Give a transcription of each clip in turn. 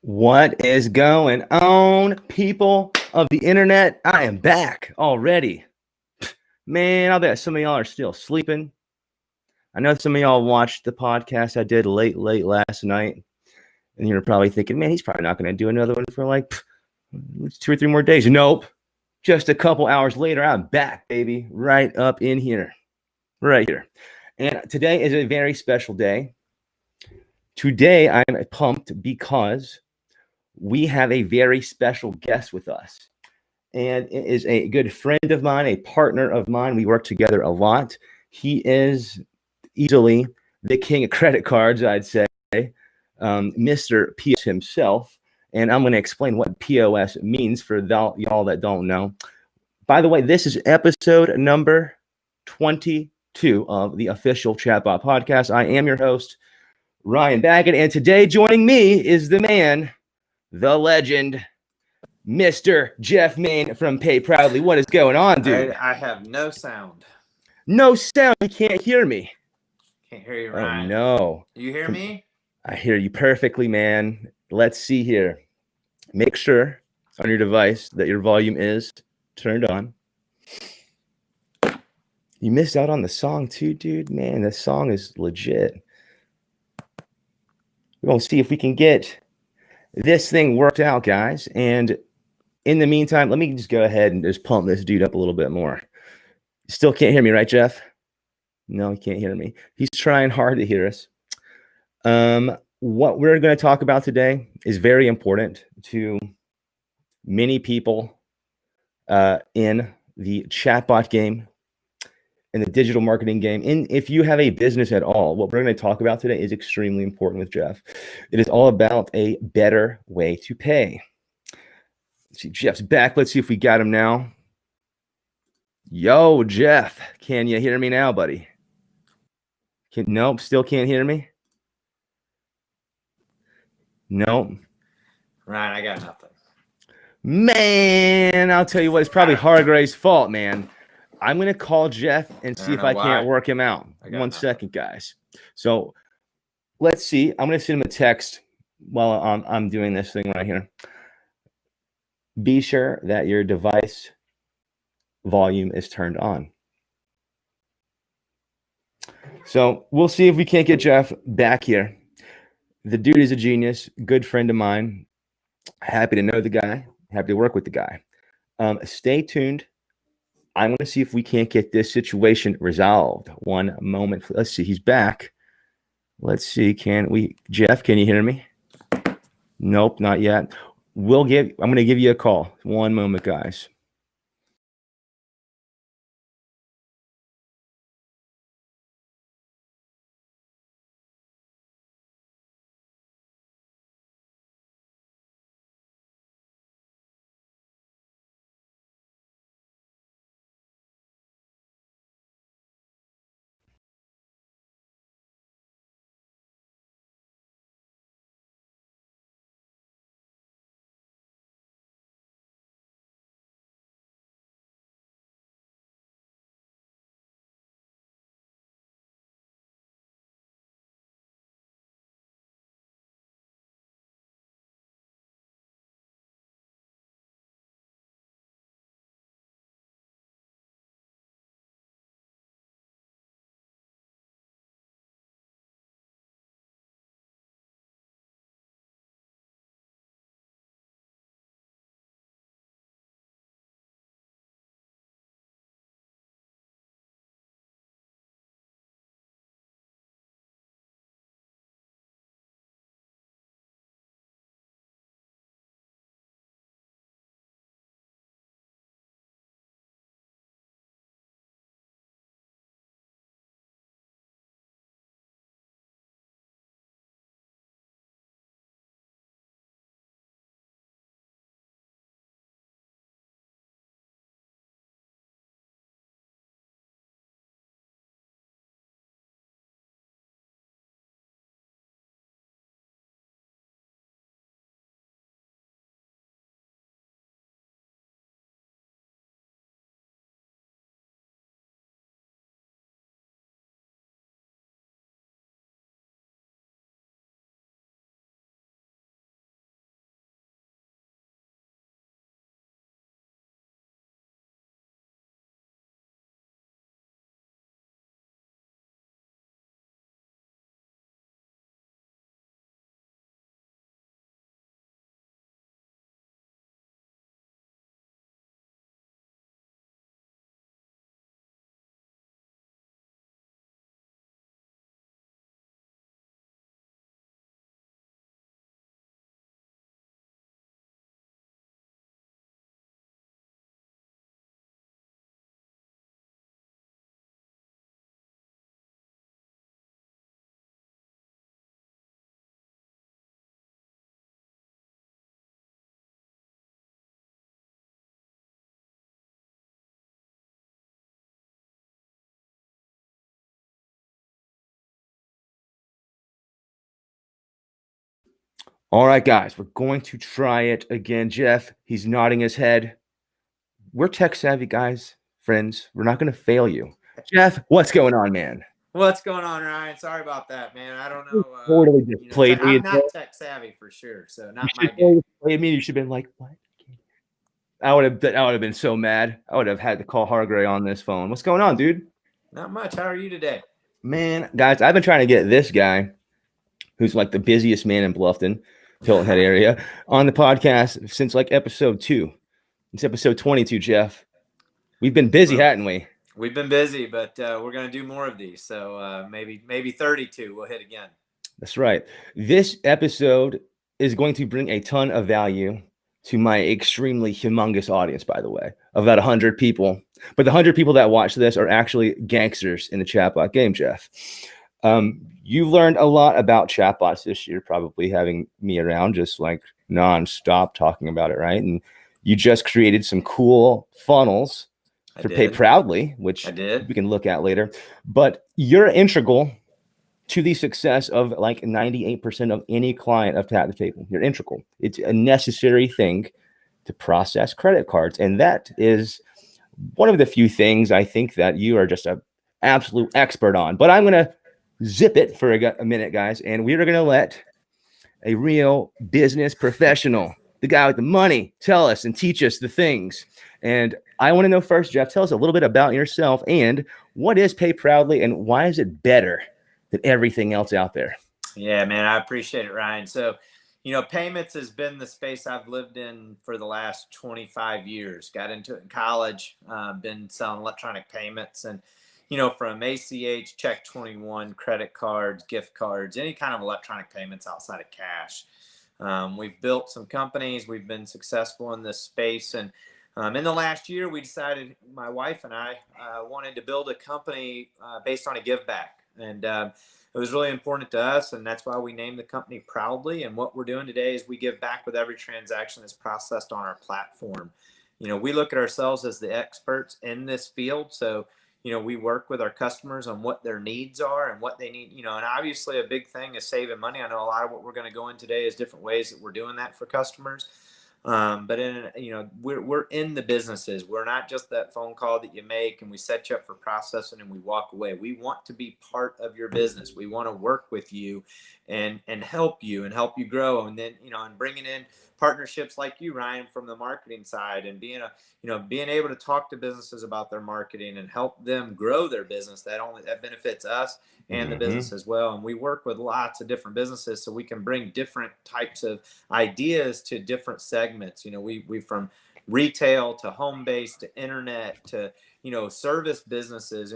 What is going on, people of the internet? I am back already. Man, I bet some of y'all are still sleeping. I know some of y'all watched the podcast I did late last night, and you're probably thinking, man, he's probably not going to do another one for like 2 or 3 more days. Nope. Just a couple hours later, I'm back, baby, right up in here, right here. And today is a very special day. Today, I'm pumped because we have a very special guest with us. And it is a good friend of mine, a partner of mine. We work together a lot. He is easily the king of credit cards, I'd say, Mr. POS himself. And I'm going to explain what POS means for y'all that don't know. By the way, this is episode number 22 of the official ChatBot Podcast. I am your host, Ryan Baggott. And today joining me is the man, the legend, Mr. Jeff Maine from PayProudly. What is going on, dude? I have no sound. No sound. You can't hear me. Can't hear you, Ryan. Oh, no. You hear me? I hear you perfectly, man. Let's see here. Make sure on your device that your volume is turned on. You missed out on the song too, dude. Man, this song is legit. We're going to see if we can get this thing worked out, guys. And in the meantime, let me just go ahead and just pump this dude up a little bit more. Still can't hear me, right, Jeff? No, he can't hear me. He's trying hard to hear us. What we're going to talk about today is very important to many people in the chatbot game, in the digital marketing game. And if you have a business at all, what we're going to talk about today is extremely important with Jeff. It is all about a better way to pay. Let's see, Jeff's back. Let's see if we got him now. Yo, Jeff, can you hear me now, buddy? Nope, still can't hear me? Nope. Ryan, I got nothing. Man, I'll tell you what, it's probably Hargrave's fault, man. I'm going to call Jeff and see if I can't work him out. 1 second, guys. So let's see. I'm going to send him a text while I'm doing this thing right here. Be sure that your device volume is turned on. So we'll see if we can't get Jeff back here. The dude is a genius, good friend of mine. Happy to know the guy. Happy to work with the guy. Stay tuned. I'm going to see if we can't get this situation resolved. 1 moment. Let's see. He's back. Let's see. Can we? Jeff, can you hear me? Nope, not yet. I'm going to give you a call. 1 moment, guys. All right, guys, we're going to try it again. Jeff, he's nodding his head. We're tech savvy guys, friends. We're not going to fail you. Jeff, what's going on, man? What's going on, Ryan? Sorry about that, man. I don't You know. totally just played me. I'm not tech savvy for sure, so You not my should game. totally played me. You should have been like, what? I would have been so mad. I would have had to call Hargray on this phone. What's going on, dude? Not much. How are you today? Man, guys, I've been trying to get this guy, who's like the busiest man in Bluffton, Hilton Head area, on the podcast since like episode 2. It's episode 22, Jeff. We've been busy, hadn't we? We've been busy, but we're going to do more of these. So maybe 32 we'll hit again. That's right. This episode is going to bring a ton of value to my extremely humongous audience, by the way, of about 100 people. But the 100 people that watch this are actually gangsters in the chatbot game, Jeff. You've learned a lot about chatbots this year, probably having me around just like nonstop talking about it, right? And you just created some cool funnels for PayProudly, which we can look at later. But you're integral to the success of like 98% of any client of Tap the Table. You're integral. It's a necessary thing to process credit cards. And that is one of the few things I think that you are just an absolute expert on. But I'm going to zip it for a minute, guys. And we're going to let a real business professional, the guy with the money, tell us and teach us the things. And I want to know first, Jeff, tell us a little bit about yourself and what is PayProudly and why is it better than everything else out there? Yeah, man, I appreciate it, Ryan. So, payments has been the space I've lived in for the last 25 years. Got into it in college, been selling electronic payments and, from ACH, Check 21, credit cards, gift cards, any kind of electronic payments outside of cash. We've built some companies. We've been successful in this space. And in the last year, we decided, my wife and I wanted to build a company based on a give back. And it was really important to us. And that's why we named the company Proudly. And what we're doing today is we give back with every transaction that's processed on our platform. We look at ourselves as the experts in this field. So, we work with our customers on what their needs are and what they need, and obviously a big thing is saving money. I know a lot of what we're going to go in today is different ways that we're doing that for customers. But we're in the businesses. We're not just that phone call that you make and we set you up for processing and we walk away. We want to be part of your business. We want to work with you and help you grow. And then, and bringing in partnerships like you, Ryan, from the marketing side and being able to talk to businesses about their marketing and help them grow their business. That benefits us and the business as well. And we work with lots of different businesses so we can bring different types of ideas to different segments. We from retail to home-based to internet to, service businesses.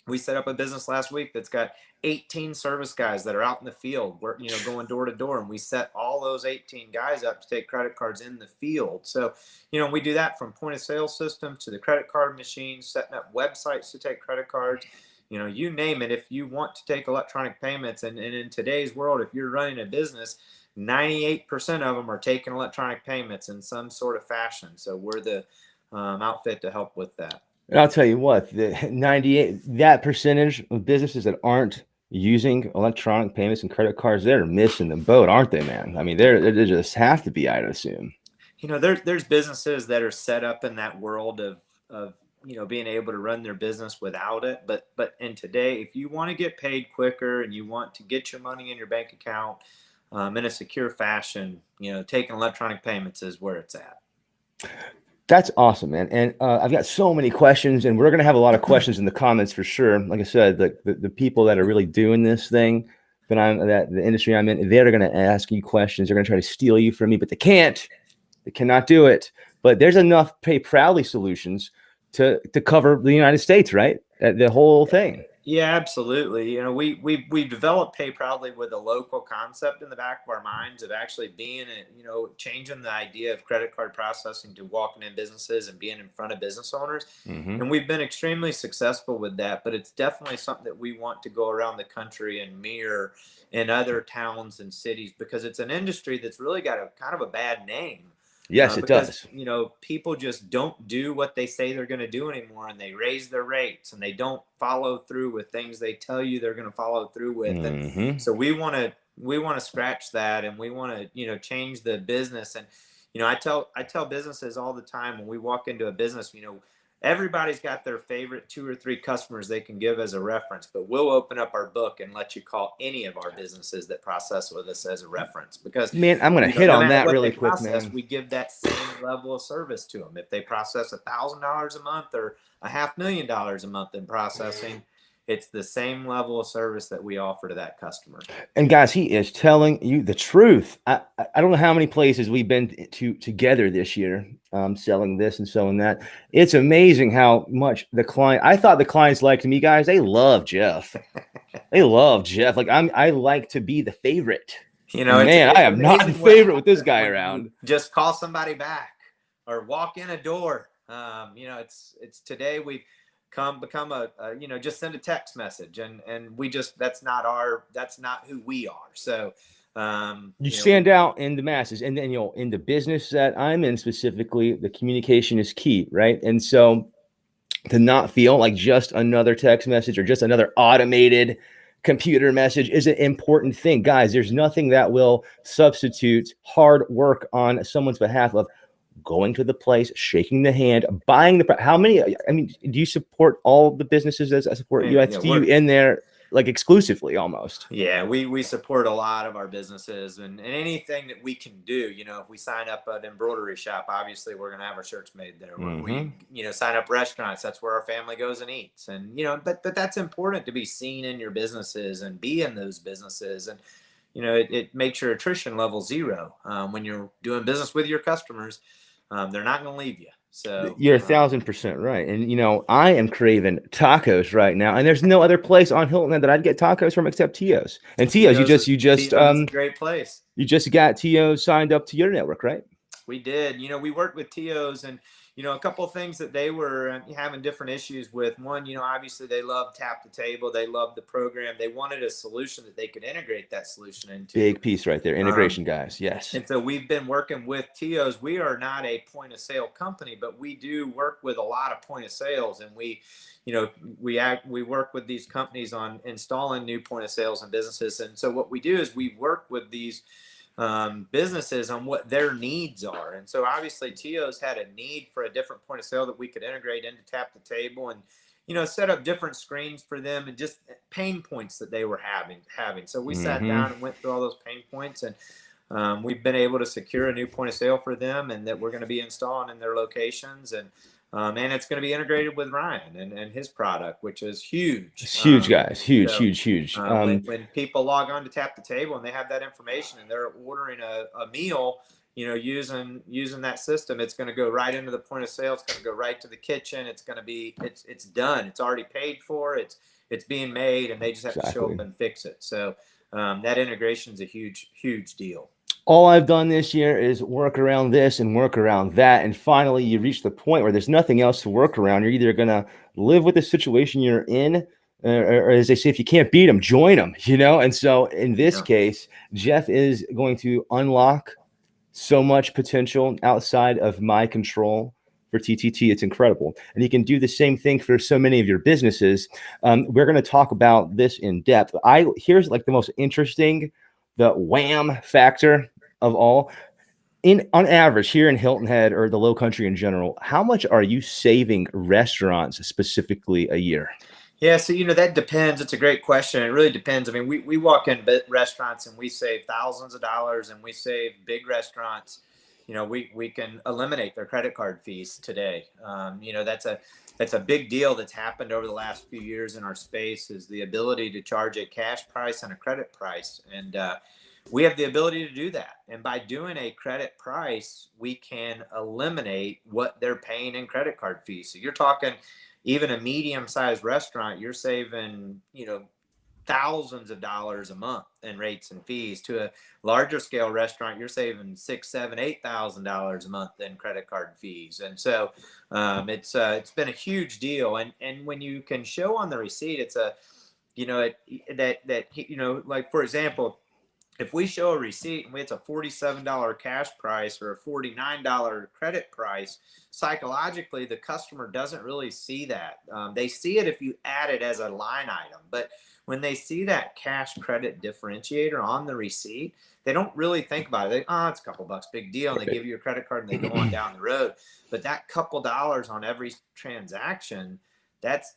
We set up a business last week that's got 18 service guys that are out in the field, going door to door. And we set all those 18 guys up to take credit cards in the field. So, we do that from point of sale system to the credit card machines, setting up websites to take credit cards. You name it. If you want to take electronic payments, and in today's world, if you're running a business, 98% of them are taking electronic payments in some sort of fashion. So we're the outfit to help with that. And I'll tell you what, the 98, that percentage of businesses that aren't using electronic payments and credit cards, they're missing the boat, aren't they, man? I mean, they just have to be, I'd assume. There's businesses that are set up in that world of being able to run their business without it. But in today, if you want to get paid quicker and you want to get your money in your bank account in a secure fashion, taking electronic payments is where it's at. That's awesome, man. And I've got so many questions, and we're going to have a lot of questions in the comments for sure. Like I said, the people that are really doing this thing, that the industry I'm in, they're going to ask you questions. They're going to try to steal you from me, but they can't. They cannot do it. But there's enough PayProudly solutions to cover the United States, right? The whole thing. Yeah, absolutely. We developed PayProudly with a local concept in the back of our minds of actually being, changing the idea of credit card processing to walking in businesses and being in front of business owners. Mm-hmm. And we've been extremely successful with that, but it's definitely something that we want to go around the country and mirror in other towns and cities because it's an industry that's really got a kind of a bad name. Yes, it does. People just don't do what they say they're going to do anymore, and they raise their rates, and they don't follow through with things they tell you they're going to follow through with. Mm-hmm. And so we want to we want to scratch that, and we want to, you know, change the business. And, you know, I tell businesses all the time when we walk into a business, you know, everybody's got their favorite 2 or 3 customers they can give as a reference, but we'll open up our book and let you call any of our businesses that process with us as a reference, because, Man, I'm going to hit no on matter that what really they quick, process, man. we give that same level of service to them. If they process $1,000 a month or $500,000 a month in processing, it's the same level of service that we offer to that customer. And guys, he is telling you the truth. I don't know how many places we've been to together this year, selling this and selling that. It's amazing how much the client. I thought the clients liked me, guys. They love Jeff. They love Jeff. Like I like to be the favorite. You know, and man, it's I am not the amazing what favorite with this happens guy when around. you just call somebody back or walk in a door. You know, it's today we've become a you know, just send a text message, and we just, that's not who we are. So You stand out in the masses, and then, you know, in the business that I'm in specifically, the communication is key, right? And so to not feel like just another text message or just another automated computer message is an important thing. Guys, there's nothing that will substitute hard work on someone's behalf of going to the place, shaking the hand, buying the. How many? I mean, do you support all the businesses that support you? I see you in there like exclusively almost. Yeah, we support a lot of our businesses, and anything that we can do. You know, if we sign up an embroidery shop, obviously we're going to have our shirts made there. We, you know, sign up restaurants, that's where our family goes and eats. And, you know, but that's important to be seen in your businesses and be in those businesses. And, you know, it makes your attrition level 0 when you're doing business with your customers. They're not going to leave you. So you're 1,000% right. And, you know, I am craving tacos right now, and there's no other place on Hilton Head that I'd get tacos from except Tio's. And Tio's, you just Tio's is a great place. You just got Tio's signed up to your network, right? We did. You know, we worked with Tio's, and, you know, a couple of things that they were having different issues with. One, you know, obviously they love Tap the Table. They love the program. They wanted a solution that they could integrate that solution into. Big piece right there. Integration, guys. Yes. And so we've been working with Tio's. We are not a point of sale company, but we do work with a lot of point of sales. And we, you know, we work with these companies on installing new point of sales and businesses. And so what we do is we work with these businesses on what their needs are. And so obviously Tio's had a need for a different point of sale that we could integrate into Tap the Table, and, you know, set up different screens for them and just pain points that they were having. So we sat down and went through all those pain points, and we've been able to secure a new point of sale for them, and that we're going to be installing in their locations. And it's going to be integrated with Ryan and his product, which is huge. It's huge, guys. Huge, so, huge. When people log on to Tap the Table and they have that information and they're ordering a meal, you know, using that system, it's going to go right into the point of sale. It's going to go right to the kitchen. It's going to be, it's done. It's already paid for. It's being made, and they just have to show up and fix it. So that integration is a huge, huge deal. All I've done this year is work around this and work around that. And finally, you reach the point where there's nothing else to work around. You're either going to live with the situation you're in, or as they say, if you can't beat them, join them, you know? And so in this case, Jeff is going to unlock so much potential outside of my control for TTT. It's incredible. And you can do the same thing for so many of your businesses. We're going to talk about this in depth. Here's like the most interesting, the wham factor of all. On average here in Hilton Head or the Low Country in general, how much are you saving restaurants specifically a year? Yeah, so, you know, that depends. It's a great question. It really depends. I mean, we walk in restaurants and we save thousands of dollars, and we save big restaurants. You know, we can eliminate their credit card fees today. You know, that's a big deal that's happened over the last few years in our space, is the ability to charge a cash price and a credit price. And we have the ability to do that. And by doing a credit price, we can eliminate what they're paying in credit card fees. So you're talking, even a medium-sized restaurant, you're saving, you know, thousands of dollars a month in rates and fees. To a larger scale restaurant, you're saving $6,000, $7,000, $8,000 a month in credit card fees. And so it's been a huge deal. And when you can show on the receipt, it's a, you know, that you know, like, for example, if we show a receipt and it's a $47 cash price or a $49 credit price, psychologically, the customer doesn't really see that. They see it if you add it as a line item, but when they see that cash credit differentiator on the receipt, they don't really think about it. It's a couple bucks, big deal. And they give you a credit card and they go on down the road. But that couple dollars on every transaction, that's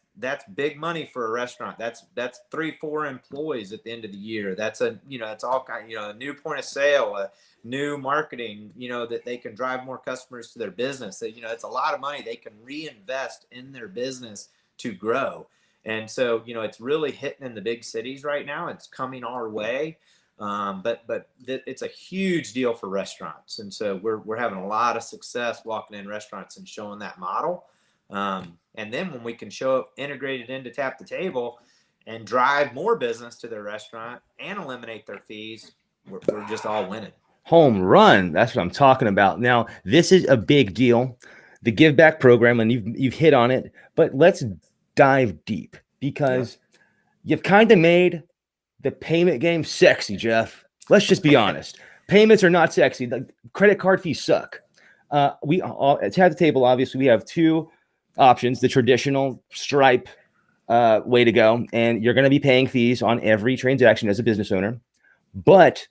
big money for a restaurant. That's 3-4 employees at the end of the year. That's it's all kind, a new point of sale, a new marketing, that they can drive more customers to their business. That, it's a lot of money they can reinvest in their business to grow. And so, it's really hitting in the big cities right now. It's coming our way. But it's a huge deal for restaurants. And so we're having a lot of success walking in restaurants and showing that model. And then when we can show it integrated into Tap the Table and drive more business to their restaurant and eliminate their fees, we're just all winning. Home run. That's what I'm talking about. Now, this is a big deal, the Give Back program, and you've hit on it, but let's dive deep because you've kind of made the payment game sexy, Jeff. Let's just be honest. Payments are not sexy. The credit card fees suck. We all at Tap the Table, obviously, we have two options: the traditional Stripe way to go, and you're going to be paying fees on every transaction as a business owner. But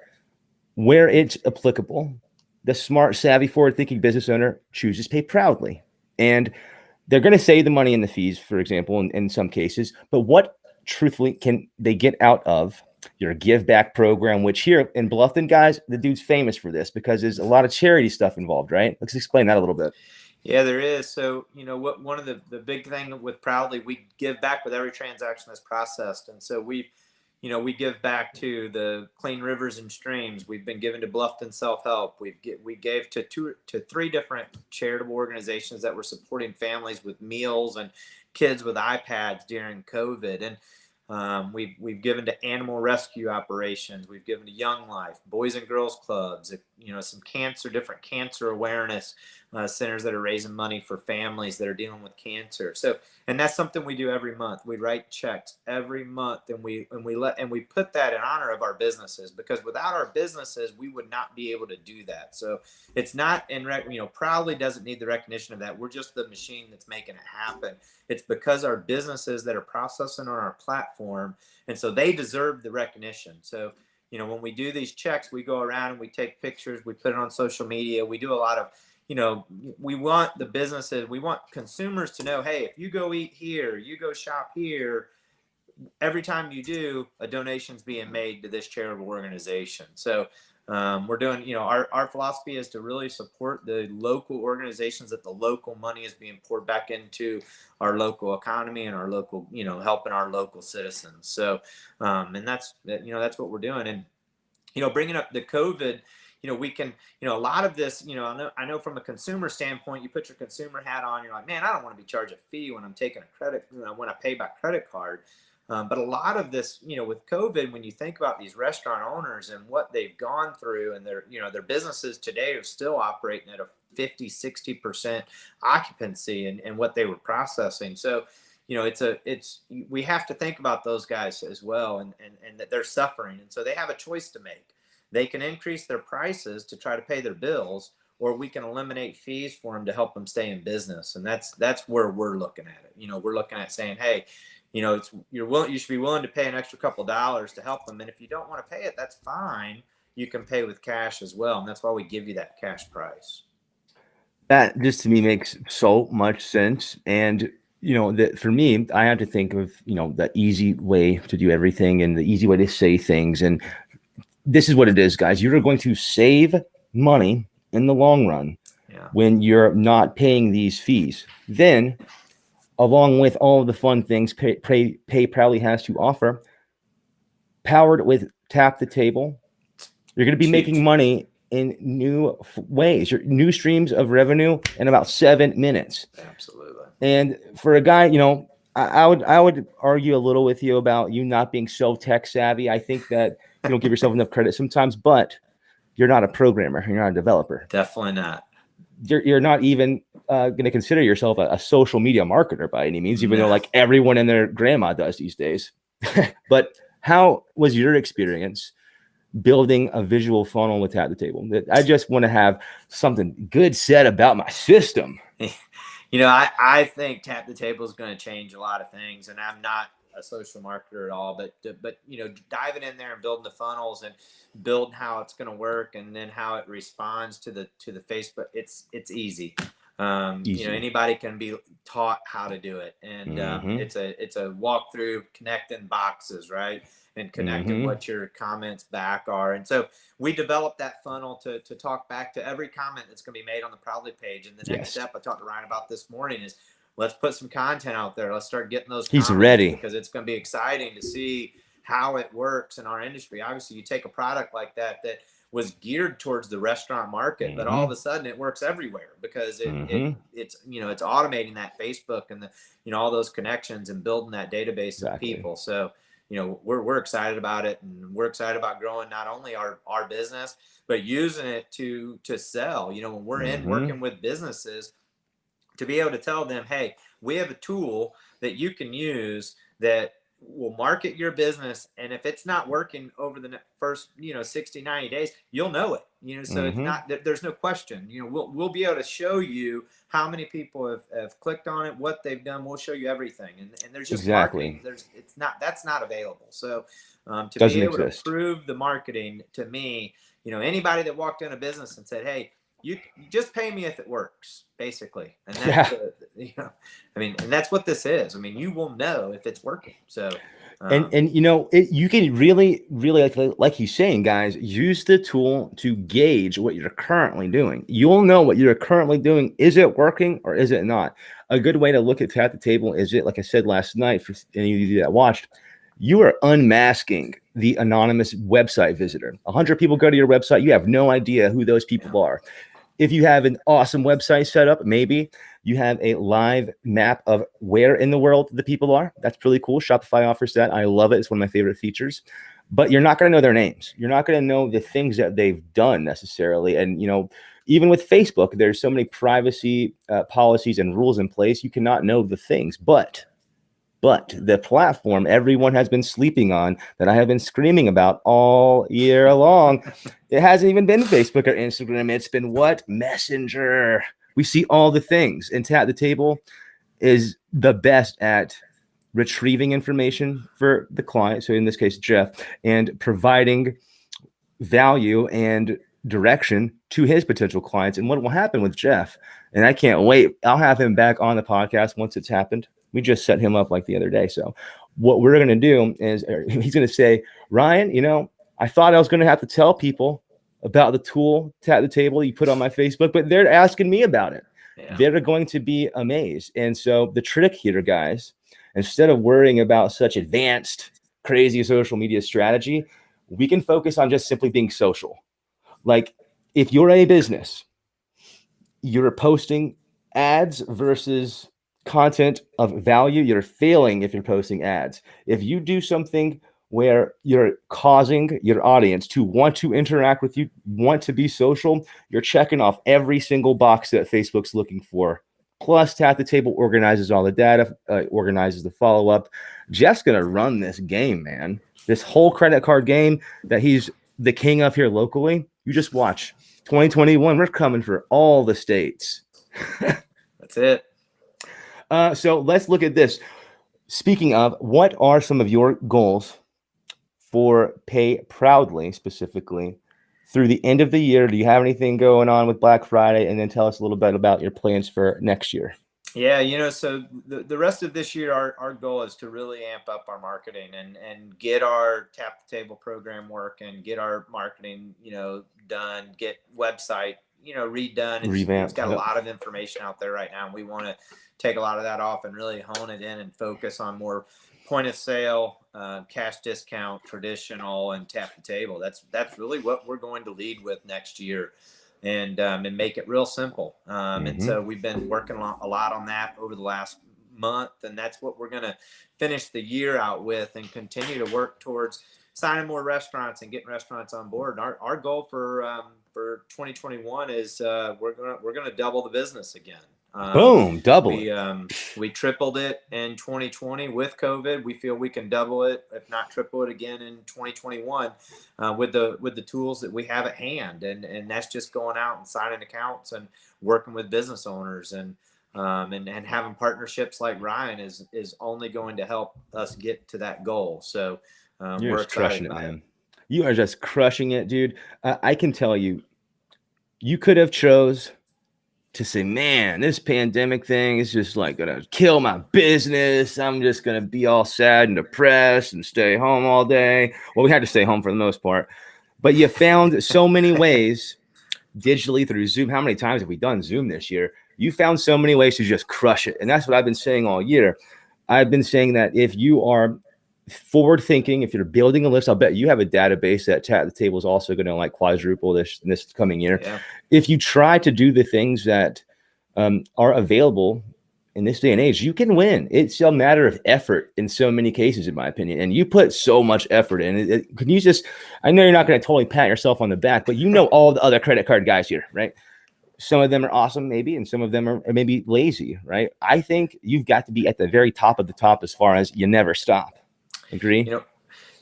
where it's applicable, the smart, savvy, forward-thinking business owner chooses Pay Proudly, and they're going to save the money in the fees, for example, in some cases. But what truthfully can they get out of your Give Back program, which here in Bluffton, guys, the dude's famous for this because there's a lot of charity stuff involved, right? Let's explain that a little bit. Yeah, there is. So, one of the big thing with Proudly, we give back with every transaction that's processed. And so we give back to the Clean Rivers and Streams. We've been given to Bluffton Self-Help. We gave to 2 to 3 different charitable organizations that were supporting families with meals and kids with iPads during COVID. And we've given to animal rescue operations. We've given to Young Life, Boys and Girls Clubs, some different cancer awareness centers that are raising money for families that are dealing with cancer. So, and that's something we do every month. We write checks every month, and we put that in honor of our businesses, because without our businesses, we would not be able to do that. So it's not Proudly doesn't need the recognition of that. We're just the machine that's making it happen. It's because our businesses that are processing on our platform, and so they deserve the recognition. So, when we do these checks, we go around and we take pictures, we put it on social media. We do a lot of, we want consumers to know, hey, if you go eat here, you go shop here, every time you do, a donation's being made to this charitable organization. So we're doing, our philosophy is to really support the local organizations, that the local money is being poured back into our local economy and our local, helping our local citizens. So, and that's what we're doing. And, bringing up the COVID, we can, a lot of this, I know from a consumer standpoint, you put your consumer hat on, you're like, man, I don't want to be charged a fee when I'm taking a credit, when I pay by credit card. But a lot of this, with COVID, when you think about these restaurant owners and what they've gone through, and their businesses today are still operating at a 50-60% occupancy and what they were processing. So, we have to think about those guys as well, and that they're suffering. And so they have a choice to make. They can increase their prices to try to pay their bills, or we can eliminate fees for them to help them stay in business. And that's where we're looking at it. We're looking at saying, hey, you should be willing to pay an extra couple dollars to help them. And if you don't want to pay it, that's fine. You can pay with cash as well. And that's why we give you that cash price. That just to me makes so much sense. And, that for me, I have to think of, the easy way to do everything and the easy way to say things. And this is what it is, guys. You're going to save money in the long run when you're not paying these fees. Then, along with all of the fun things Pay Proudly has to offer, powered with Tap the Table, you're going to be making money in new ways, your new streams of revenue in about 7 minutes. Absolutely. And for a guy, I would argue a little with you about you not being so tech savvy. I think that you don't give yourself enough credit sometimes, but you're not a programmer. You're not a developer. Definitely not. You're not even going to consider yourself a social media marketer by any means, even though like everyone and their grandma does these days. But how was your experience building a visual funnel with Tap the Table. I just want to have something good said about my system. I think Tap the Table is going to change a lot of things, and I'm not a social marketer at all, but diving in there and building the funnels and building how it's going to work, and then how it responds to the Facebook. It's easy. Anybody can be taught how to do it, and it's a walkthrough, connecting boxes, right, and connecting what your comments back are. And so we developed that funnel to talk back to every comment that's going to be made on the Proudly page. And the next step I talked to Ryan about this morning is, let's put some content out there. Let's start getting those comments. He's ready, because it's going to be exciting to see how it works in our industry. Obviously, you take a product like that was geared towards the restaurant market, but all of a sudden it works everywhere, because it's automating that Facebook and all those connections and building that database of people. So we're excited about it, and we're excited about growing not only our business, but using it to sell. When we're in working with businesses, to be able to tell them, hey, we have a tool that you can use that will market your business, and if it's not working over the first 60, 90 days, you'll know it. So it's not, there's no question. We'll be able to show you how many people have clicked on it, what they've done. We'll show you everything, and there's just marketing. That's not available. So to be able to prove the marketing, to me, anybody that walked in a business and said, hey, you just pay me if it works, basically. And that's, and that's what this is. You will know if it's working. So, you can really, like he's saying, guys, use the tool to gauge what you're currently doing. You'll know what you're currently doing. Is it working or is it not? A good way to look at Tap the Table is, like I said last night, for any of you that watched, you are unmasking the anonymous website visitor. 100 people go to your website. You have no idea who those people are. If you have an awesome website set up, maybe you have a live map of where in the world the people are. That's really cool. Shopify offers that. I love it. It's one of my favorite features. But you're not going to know their names. You're not going to know the things that they've done necessarily. And, even with Facebook, there's so many privacy policies and rules in place. You cannot know the things. But the platform everyone has been sleeping on, that I have been screaming about all year long, it hasn't even been Facebook or Instagram. It's been what? Messenger. We see all the things. And Tap the Table is the best at retrieving information for the client, so in this case, Jeff, and providing value and direction to his potential clients. And what will happen with Jeff, and I can't wait, I'll have him back on the podcast once it's happened. We just set him up like the other day. So what we're going to do is, he's going to say, Ryan, I thought I was going to have to tell people about the tool Tap the Table you put on my Facebook, but they're asking me about it. Yeah. They're going to be amazed. And so the trick here, guys, instead of worrying about such advanced, crazy social media strategy, we can focus on just simply being social. Like, if you're a business, you're posting ads versus content of value, you're failing if you're posting ads. If you do something where you're causing your audience to want to interact with you, want to be social, you're checking off every single box that Facebook's looking for. Plus, Tap the Table organizes all the data, organizes the follow-up. Jeff's going to run this game, man. This whole credit card game that he's the king of here locally. You just watch. 2021, we're coming for all the states. That's it. So let's look at this. Speaking of, what are some of your goals for Pay Proudly specifically through the end of the year? Do you have anything going on with Black Friday? And then tell us a little bit about your plans for next year. Yeah, so the rest of this year, our goal is to really amp up our marketing and get our Tap the Table program working, get our marketing, done, get website, redone. It's got a lot of information out there right now, and we want to take a lot of that off and really hone it in and focus on more point of sale, cash discount, traditional, and Tap the Table. That's really what we're going to lead with next year, and make it real simple. And so we've been working a lot on that over the last month, and that's what we're going to finish the year out with, and continue to work towards signing more restaurants and getting restaurants on board. And our goal for 2021 is we're gonna double the business again. Boom, double it. We tripled it in 2020 with COVID. We feel we can double it, if not triple it again in 2021 with the tools that we have at hand. And that's just going out and signing accounts and working with business owners and having partnerships like Ryan is only going to help us get to that goal. So you're just crushing it, man. You are just crushing it, dude. I can tell you, you could have chose to say, man, this pandemic thing is just like gonna kill my business. I'm just gonna be all sad and depressed and stay home all day. Well, we had to stay home for the most part, but you found so many ways digitally through Zoom. How many times have we done Zoom this year? You found so many ways to just crush it. And that's what I've been saying all year. I've been saying that if you are forward thinking, if you're building a list, I'll bet you have a database that Chat at the Table is also going to like quadruple this coming year. Yeah. If you try to do the things that are available in this day and age, you can win. It's a matter of effort in so many cases, in my opinion. And you put so much effort in. Can you just, I know you're not going to totally pat yourself on the back, but you know all the other credit card guys here, right? Some of them are awesome, maybe, and some of them are maybe lazy, right? I think you've got to be at the very top of the top as far as you never stop. Agree? You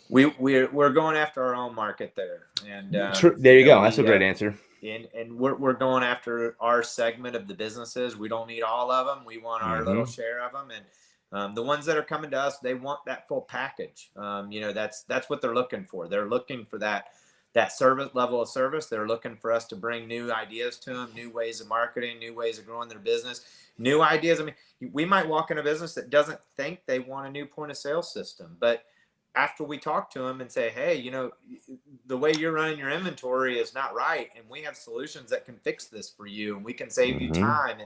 know, we're going after our own market there, and there you go. That's a great answer. And we're going after our segment of the businesses. We don't need all of them. We want our little share of them, and the ones that are coming to us, they want that full package. That's what they're looking for. They're looking for that service level of service. They're looking for us to bring new ideas to them, new ways of marketing, new ways of growing their business, new ideas. I mean, we might walk in a business that doesn't think they want a new point of sale system, but after we talk to them and say, hey, the way you're running your inventory is not right, and we have solutions that can fix this for you, and we can save you time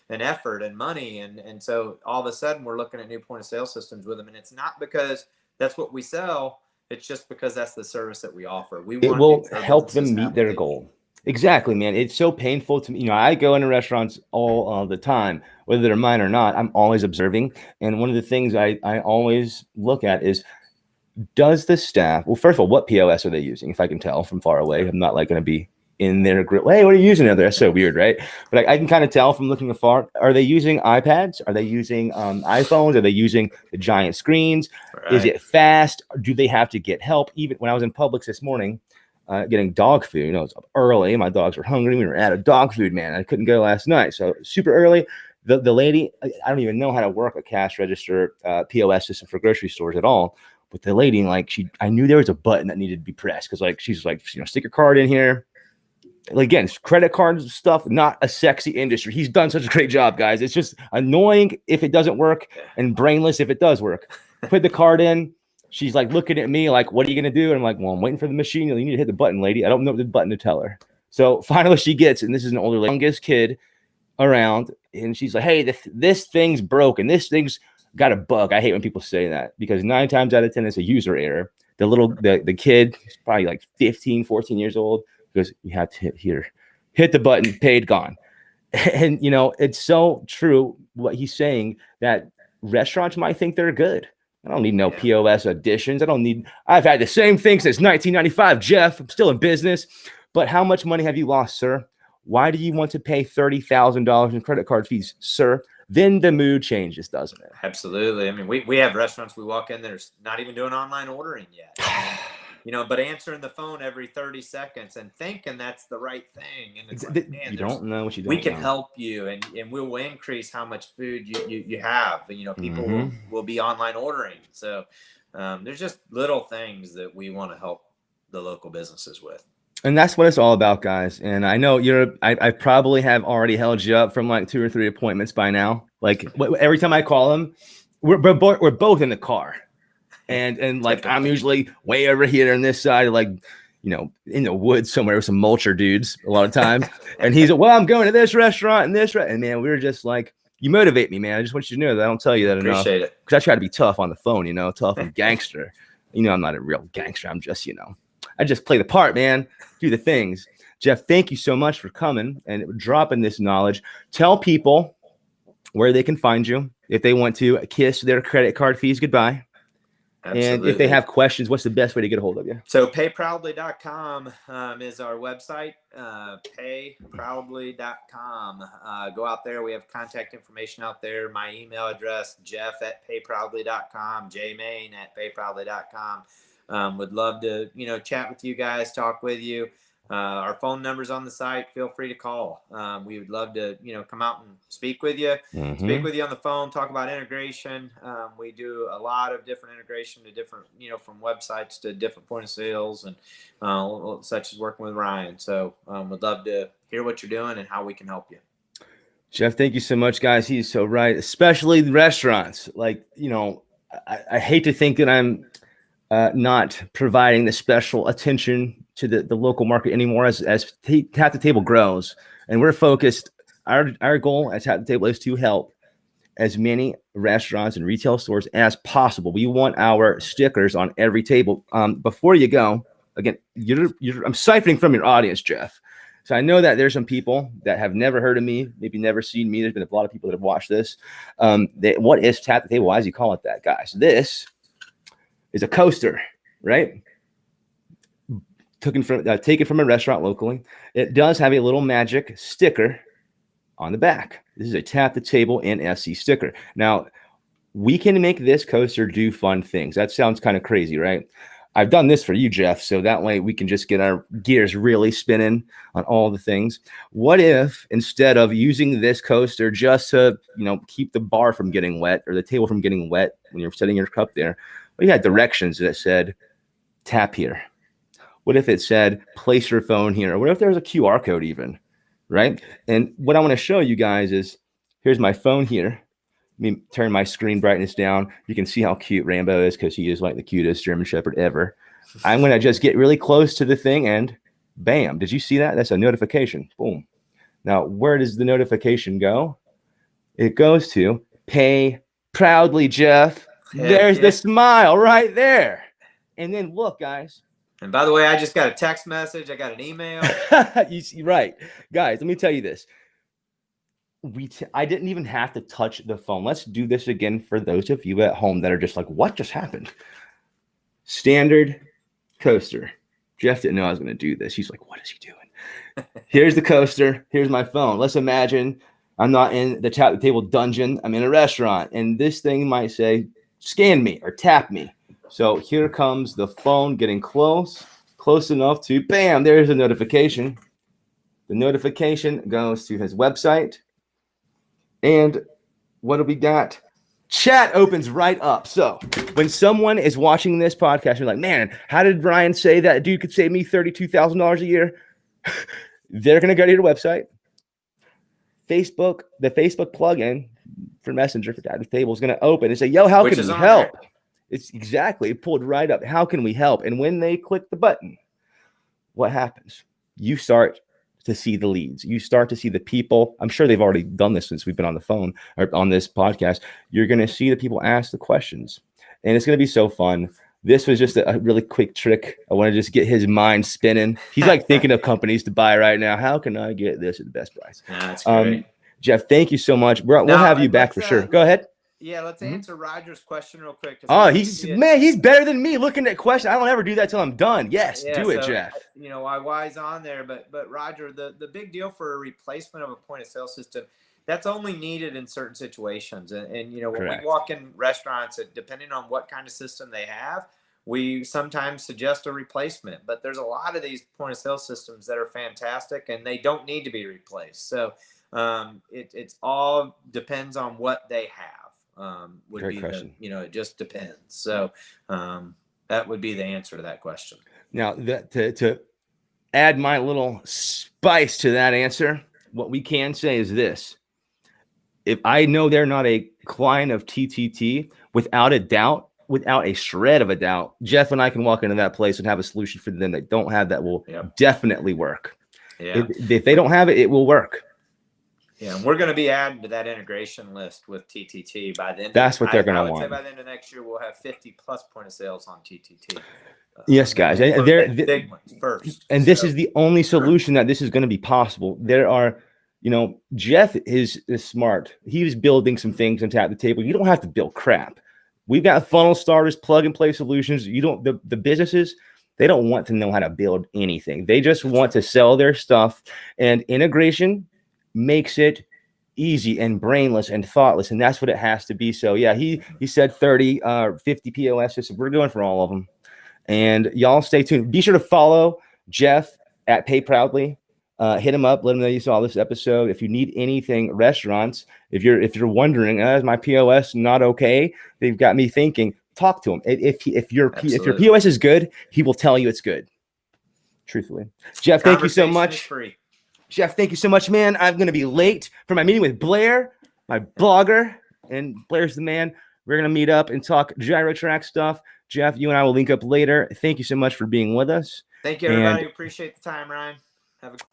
and effort and money. And so all of a sudden we're looking at new point of sale systems with them. And it's not because that's what we sell. It's just because that's the service that we offer. It will help them meet their goal. Exactly, man. It's so painful to me. I go into restaurants all the time, whether they're mine or not. I'm always observing. And one of the things I always look at is, does the staff, well, first of all, what POS are they using? If I can tell from far away, I'm not like going to be in their grill. Hey, what are you using there? That's so weird, right? But I can kind of tell from looking afar. Are they using iPads? Are they using iPhones? Are they using the giant screens? Right. Is it fast? Do they have to get help? Even when I was in Publix this morning, getting dog food, it's up early. My dogs were hungry. We were out of dog food, man. I couldn't go last night. So super early. The lady, I don't even know how to work a cash register POS system for grocery stores at all. But the lady, I knew there was a button that needed to be pressed because, she's like, stick your card in here. Again, credit card stuff, not a sexy industry. He's done such a great job, guys. It's just annoying if it doesn't work and brainless if it does work. Put the card in. She's like looking at me like, what are you going to do? And I'm like, well, I'm waiting for the machine. You need to hit the button, lady. I don't know the button to tell her. So finally she gets, and this is an older, youngest kid around. And she's like, hey, this thing's broken. This thing's got a bug. I hate when people say that because 9 times out of 10 it's a user error. The kid is probably like 15, 14 years old. Because you have to hit the button, paid, gone. And, it's so true what he's saying that restaurants might think they're good. I don't need no POS additions. I've had the same thing since 1995, Jeff. I'm still in business. But how much money have you lost, sir? Why do you want to pay $30,000 in credit card fees, sir? Then the mood changes, doesn't it? Absolutely. I mean, we have restaurants we walk in, there's not even doing online ordering yet. But answering the phone every 30 seconds and thinking that's the right thing. And it's like, man, you don't know what you don't We can know. help you and we will increase how much food you have. People will be online ordering. So there's just little things that we want to help the local businesses with. And that's what it's all about, guys. And I know I probably have already held you up from like 2 or 3 appointments by now. Like every time I call them, we're both in the car. And I'm usually way over here on this side, in the woods somewhere with some mulcher dudes a lot of times. And he's like, well, I'm going to this restaurant and this. And man, we were just like, you motivate me, man. I just want you to know that I don't tell you that enough. Appreciate it. Because I try to be tough on the phone, tough and gangster. I'm not a real gangster. I'm just, I just play the part, man. Do the things. Jeff, thank you so much for coming and dropping this knowledge. Tell people where they can find you if they want to kiss their credit card fees goodbye. And if they have questions, what's the best way to get a hold of you? So payproudly.com is our website, payproudly.com. Go out there. We have contact information out there. My email address, jeff@payproudly.com, jmain@payproudly.com. Would love to, chat with you guys, talk with you. Our phone number's on the site. Feel free to call. We would love to, come out and speak with you, speak with you on the phone, talk about integration. We do a lot of different integration to different, from websites to different point of sales and such as working with Ryan. So we'd love to hear what you're doing and how we can help you. Jeff, thank you so much, guys. He's so right, especially the restaurants. Like, I hate to think that I'm not providing the special attention to the local market anymore as Tap the Table grows. And we're focused. Our goal at Tap the Table is to help as many restaurants and retail stores as possible. We want our stickers on every table. Before you go, again, I'm siphoning from your audience, Jeff. So I know that there's some people that have never heard of me, maybe never seen me. There's been a lot of people that have watched this. What is Tap the Table? Why does he call it that, guys? This is a coaster, right? Taken from a restaurant locally. It does have a little magic sticker on the back. This is a Tap the Table NSC sticker. Now, we can make this coaster do fun things. That sounds kind of crazy, right? I've done this for you, Jeff, so that way we can just get our gears really spinning on all the things. What if instead of using this coaster just to, keep the bar from getting wet or the table from getting wet when you're setting your cup there, we had directions that said tap here? What if it said place your phone here? Or what if there was a QR code even, right? And what I want to show you guys is, here's my phone here. Let me turn my screen brightness down. You can see how cute Rambo is because he is like the cutest German Shepherd ever. I'm going to just get really close to the thing and bam. Did you see that? That's a notification. Boom. Now, where does the notification go? It goes to Pay Proudly, Jeff. There's the smile right there. And then look, guys. And by the way, I just got a text message. I got an email. You see, right. Guys, let me tell you this. I didn't even have to touch the phone. Let's do this again for those of you at home that are just like, what just happened? Standard coaster. Jeff didn't know I was going to do this. He's like, what is he doing? Here's the coaster. Here's my phone. Let's imagine I'm not in the Tap the Table dungeon. I'm in a restaurant. And this thing might say, scan me or tap me. So here comes the phone getting close enough to, bam, there's a notification. The notification goes to his website. And what do we got? Chat opens right up. So when someone is watching this podcast, you're like, man, how did Ryan say that dude could save me $32,000 a year? They're going to go to your website. The Facebook plugin for Messenger for Tap the Table is going to open and say, yo, how can we help? It's exactly, it pulled right up. How can we help? And when they click the button, what happens? You start to see the leads. You start to see the people. I'm sure they've already done this since we've been on the phone or on this podcast. You're going to see the people ask the questions, and it's going to be so fun. This was just a really quick trick. I want to just get his mind spinning. He's like thinking of companies to buy right now. How can I get this at the best price? That's great. Jeff, thank you so much. We'll have you back for sure. Go ahead. Yeah, let's answer Roger's question real quick. Oh, he's better than me looking at questions. I don't ever do that till I'm done. Yes, do it, Jeff. Why he's on there, but Roger, the big deal for a replacement of a point of sale system, that's only needed in certain situations. And when we walk in restaurants, depending on what kind of system they have, we sometimes suggest a replacement. But there's a lot of these point of sale systems that are fantastic, and they don't need to be replaced. So it's all depends on what they have. Great question. It just depends. So that would be the answer to that question. Now, to add my little spice to that answer, what we can say is this. If I know they're not a client of TTT, without a doubt, without a shred of a doubt, Jeff and I can walk into that place and have a solution for them that don't have that will definitely work. Yeah. If they don't have it, it will work. Yeah, and we're going to be adding to that integration list with TTT by the end. That's what they're going to want. Say by the end of next year, we'll have 50 plus point of sales on TTT. Yes, guys. And they're big ones first. And this is the only solution that this is going to be possible. There are, Jeff is smart. He was building some things on Tap the Table. You don't have to build crap. We've got funnel starters, plug and play solutions. The businesses, they don't want to know how to build anything. They just want to sell their stuff, and integration makes it easy and brainless and thoughtless. And that's what it has to be. So yeah, he said 30, 50 POSs. We're going for all of them. And y'all stay tuned. Be sure to follow Jeff at PayProudly. Hit him up. Let him know you saw this episode. If you need anything, restaurants, if you're wondering, is my POS not okay? They've got me thinking. Talk to him. If your POS is good, he will tell you it's good. Truthfully, Jeff, thank you so much. Jeff, thank you so much, man. I'm going to be late for my meeting with Blair, my blogger, and Blair's the man. We're going to meet up and talk gyro track stuff. Jeff, you and I will link up later. Thank you so much for being with us. Thank you, everybody. Appreciate the time, Ryan.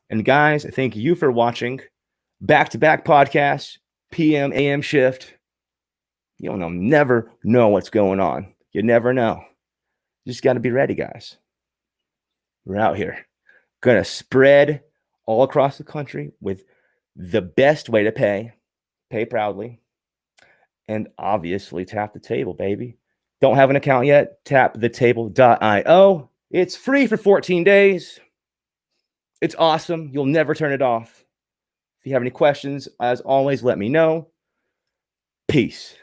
And guys, thank you for watching back-to-back podcasts, PM, AM shift. You don't never know what's going on. You never know. You just got to be ready, guys. We're out here. Going to spread all across the country with the best way to pay proudly, and obviously tap the table, baby. Don't have an account yet? Tapthetable.io. It's free for 14 days. It's awesome. You'll never turn it off. If you have any questions, as always, let me know. Peace.